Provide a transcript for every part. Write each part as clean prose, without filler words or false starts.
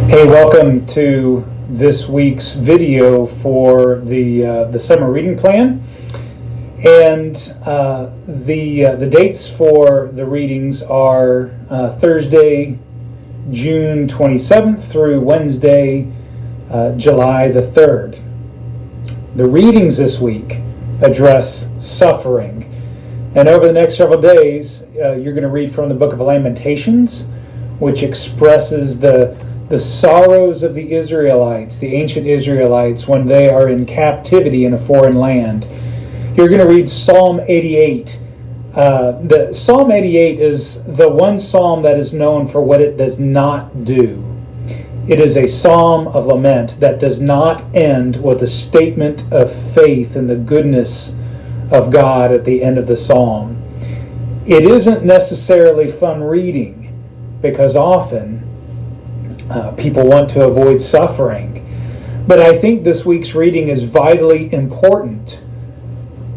Hey, welcome to this week's video for the summer reading plan, and the dates for the readings are Thursday, June 27th through Wednesday, July the 3rd. The readings this week address suffering, and over the next several days you're going to read from the book of Lamentations, which expresses the sorrows of the Israelites, the ancient Israelites, when they are in captivity in a foreign land. You're going to read Psalm 88. The Psalm 88 is the one psalm that is known for what it does not do. It is a psalm of lament that does not end with a statement of faith in the goodness of God at the end of the psalm. It isn't necessarily fun reading because often people want to avoid suffering. But I think this week's reading is vitally important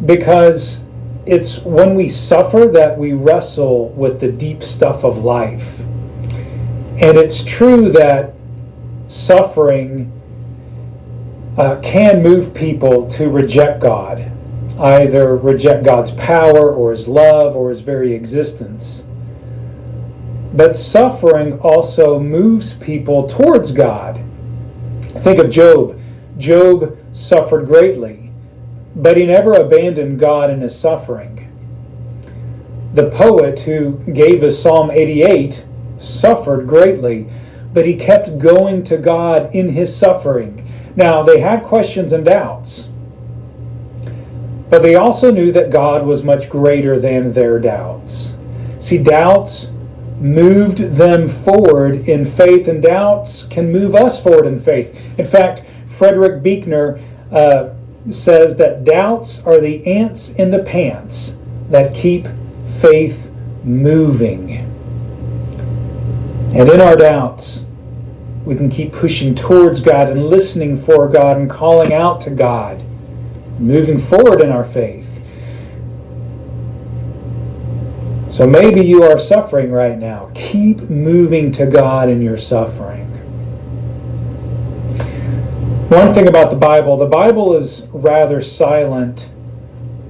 because it's when we suffer that we wrestle with the deep stuff of life. And it's true that suffering can move people to reject God, either reject God's power or His love or His very existence. But suffering also moves people towards God. Think of Job. Job suffered greatly, but he never abandoned God in his suffering. The poet who gave us Psalm 88 suffered greatly, but he kept going to God in his suffering. Now, they had questions and doubts, but they also knew that God was much greater than their doubts. See, doubts moved them forward in faith, and doubts can move us forward in faith. In fact, Frederick Buechner says that doubts are the ants in the pants that keep faith moving. And in our doubts, we can keep pushing towards God and listening for God and calling out to God, moving forward in our faith. So maybe you are suffering right now. Keep moving to God in your suffering. One thing about the Bible is rather silent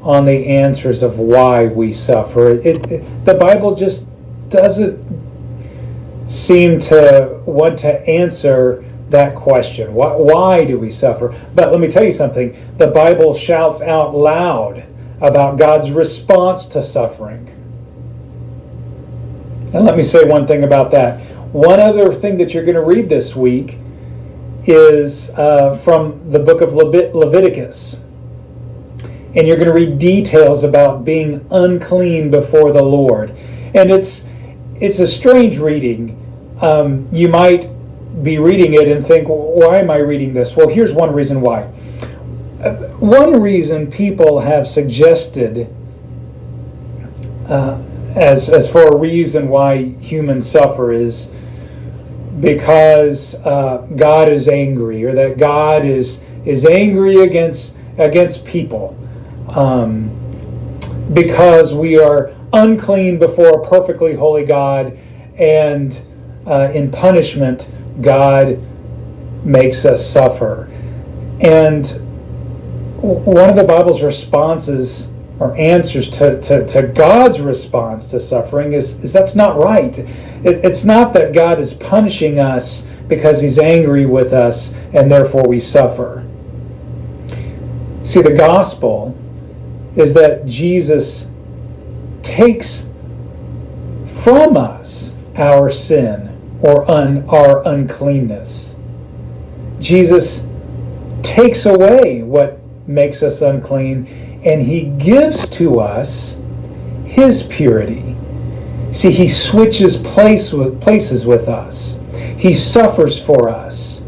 on the answers of why we suffer. The Bible just doesn't seem to want to answer that question. Why do we suffer? But let me tell you something. The Bible shouts out loud about God's response to suffering. And let me say one thing about that. One other thing that you're going to read this week is from the book of Leviticus. And you're going to read details about being unclean before the Lord. And it's a strange reading. You might be reading it and think, why am I reading this? Well, here's one reason why. One reason people have suggested as for a reason why humans suffer is because God is angry, or that God is angry against people, because we are unclean before a perfectly holy God, and in punishment God makes us suffer. And one of the Bible's responses or answers to God's response to suffering is that's not right. It's not that God is punishing us because He's angry with us and therefore we suffer. See, the gospel is that Jesus takes from us our sin or our uncleanness. Jesus takes away what makes us unclean, and He gives to us His purity. See, He switches places with us. He suffers for us.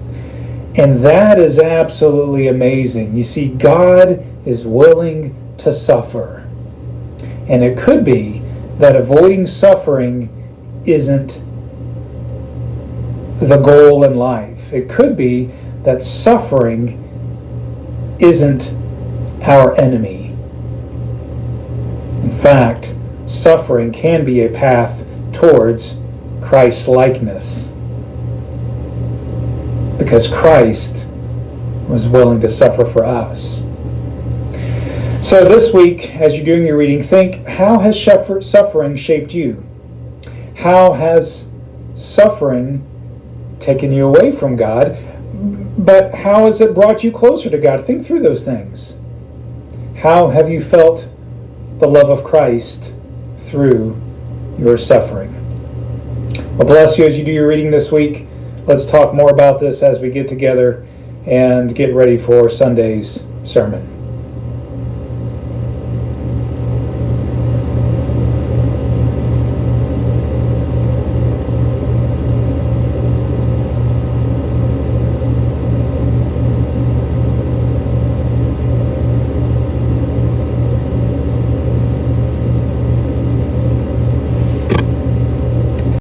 And that is absolutely amazing. You see, God is willing to suffer. And it could be that avoiding suffering isn't the goal in life. It could be that suffering isn't our enemy. In fact, suffering can be a path towards Christ-likeness. because Christ was willing to suffer for us. So this week, as you're doing your reading, think, how has suffering shaped you? How has suffering taken you away from God? But how has it brought you closer to God? Think through those things. How have you felt the love of Christ through your suffering? Well, bless you as you do your reading this week. Let's talk more about this as we get together and get ready for Sunday's sermon.